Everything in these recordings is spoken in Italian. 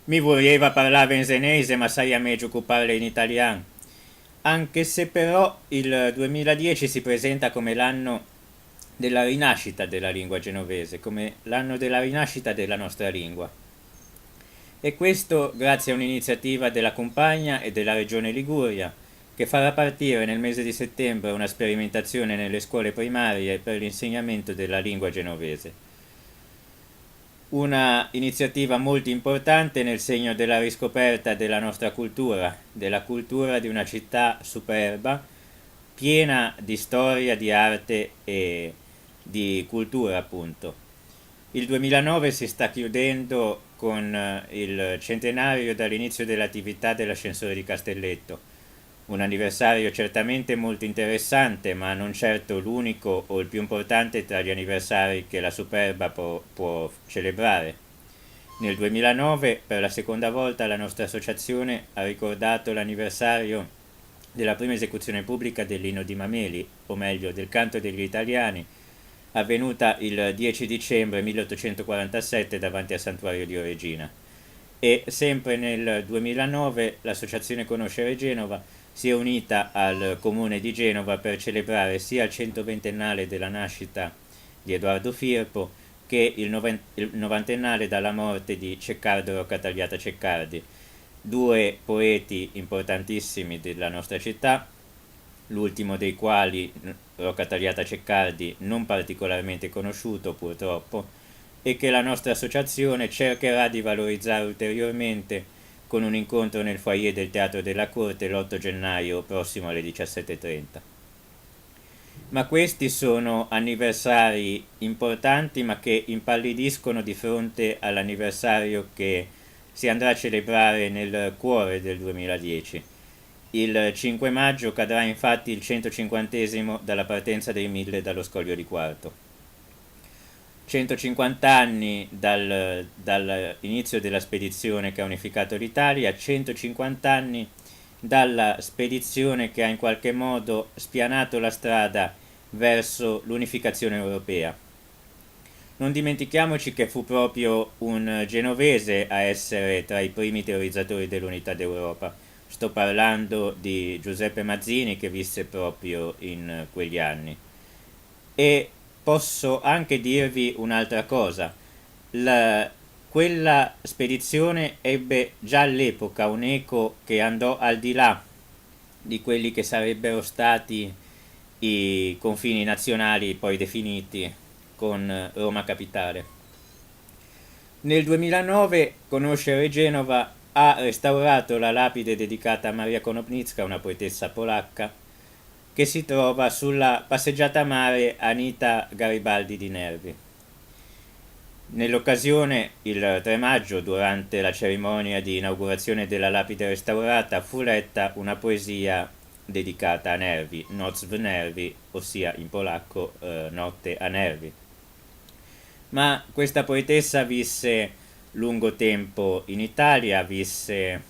Mi voleva parlare in senese, ma sai a meglio occuparle in italiano. Anche se però il 2010 si presenta come l'anno della rinascita della lingua genovese, come l'anno della rinascita della nostra lingua. E questo grazie a un'iniziativa della Compagna e della Regione Liguria, che farà partire nel mese di settembre una sperimentazione nelle scuole primarie per l'insegnamento della lingua genovese. Una iniziativa molto importante nel segno della riscoperta della nostra cultura, della cultura di una città superba, piena di storia, di arte e di cultura, appunto. Il 2009 si sta chiudendo con il centenario dall'inizio dell'attività dell'ascensore di Castelletto, un anniversario certamente molto interessante, ma non certo l'unico o il più importante tra gli anniversari che la Superba può celebrare. Nel 2009, per la seconda volta, la nostra associazione ha ricordato l'anniversario della prima esecuzione pubblica dell'Inno di Mameli, o meglio del Canto degli Italiani, avvenuta il 10 dicembre 1847 davanti al santuario di Oregina. E sempre nel 2009 l'associazione Conoscere Genova si è unita al comune di Genova per celebrare sia il 120ennale della nascita di Edoardo Firpo che il novantennale dalla morte di Ceccardo Rocca Tagliata Ceccardi, due poeti importantissimi della nostra città, l'ultimo dei quali, Rocca Tagliata Ceccardi, non particolarmente conosciuto purtroppo, e che la nostra associazione cercherà di valorizzare ulteriormente con un incontro nel foyer del Teatro della Corte l'8 gennaio prossimo alle 17:30. Ma questi sono anniversari importanti ma che impallidiscono di fronte all'anniversario che si andrà a celebrare nel cuore del 2010. Il 5 maggio cadrà infatti il 150esimo dalla partenza dei Mille dallo Scoglio di Quarto. 150 anni dall'inizio della spedizione che ha unificato l'Italia, 150 anni dalla spedizione che ha in qualche modo spianato la strada verso l'unificazione europea. Non dimentichiamoci che fu proprio un genovese a essere tra i primi teorizzatori dell'unità d'Europa. Sto parlando di Giuseppe Mazzini che visse proprio in quegli anni. E posso anche dirvi un'altra cosa. La- Quella spedizione ebbe già all'epoca un'eco che andò al di là di quelli che sarebbero stati i confini nazionali poi definiti con Roma Capitale. Nel 2009 Conoscere Genova ha restaurato la lapide dedicata a Maria Konopnicka, una poetessa polacca, che si trova sulla passeggiata a mare Anita Garibaldi di Nervi. Nell'occasione, il 3 maggio, durante la cerimonia di inaugurazione della lapide restaurata, fu letta una poesia dedicata a Nervi, Noc w Nervi, ossia in polacco Notte a Nervi. Ma questa poetessa visse lungo tempo in Italia, visse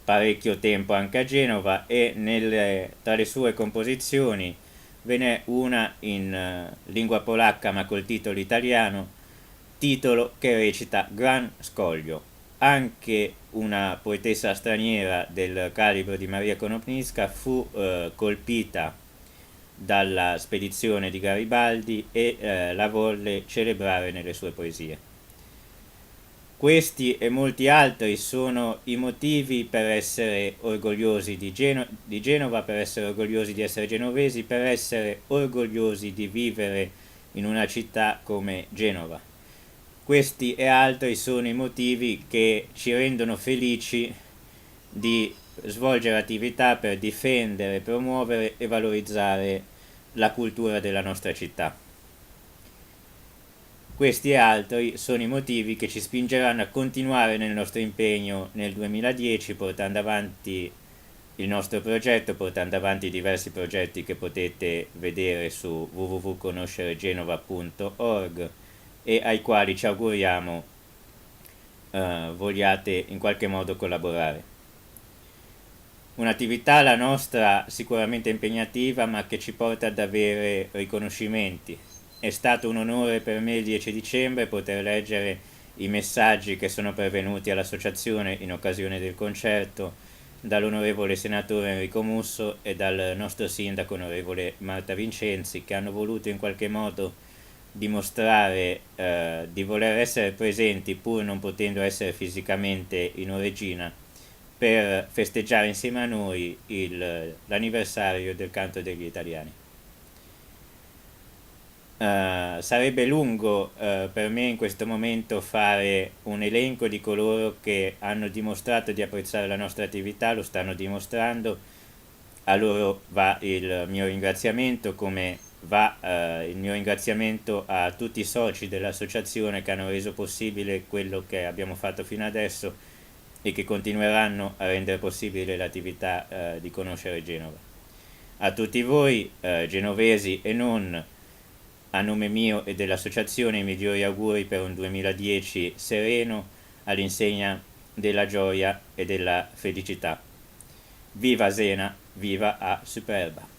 parecchio tempo anche a Genova e tra le sue composizioni ve n'è una in lingua polacca ma col titolo italiano, titolo che recita Gran Scoglio. Anche una poetessa straniera del calibro di Maria Konopnicka fu colpita dalla spedizione di Garibaldi e la volle celebrare nelle sue poesie. Questi e molti altri sono i motivi per essere orgogliosi di Genova, per essere orgogliosi di essere genovesi, per essere orgogliosi di vivere in una città come Genova. Questi e altri sono i motivi che ci rendono felici di svolgere attività per difendere, promuovere e valorizzare la cultura della nostra città. Questi e altri sono i motivi che ci spingeranno a continuare nel nostro impegno nel 2010 portando avanti il nostro progetto, portando avanti diversi progetti che potete vedere su www.conosceregenova.org e ai quali ci auguriamo vogliate in qualche modo collaborare. Un'attività la nostra sicuramente impegnativa ma che ci porta ad avere riconoscimenti. È stato un onore per me il 10 dicembre poter leggere i messaggi che sono pervenuti all'associazione in occasione del concerto dall'onorevole senatore Enrico Musso e dal nostro sindaco onorevole Marta Vincenzi, che hanno voluto in qualche modo dimostrare di voler essere presenti pur non potendo essere fisicamente in Oregina per festeggiare insieme a noi l'anniversario del canto degli italiani. Sarebbe lungo per me in questo momento fare un elenco di coloro che hanno dimostrato di apprezzare la nostra attività, lo stanno dimostrando, a loro va il mio ringraziamento, come va il mio ringraziamento a tutti i soci dell'associazione che hanno reso possibile quello che abbiamo fatto fino adesso e che continueranno a rendere possibile l'attività di Conoscere Genova. A tutti voi, genovesi e non, a nome mio e dell'associazione, i migliori auguri per un 2010 sereno all'insegna della gioia e della felicità. Viva Zena, viva a Superba!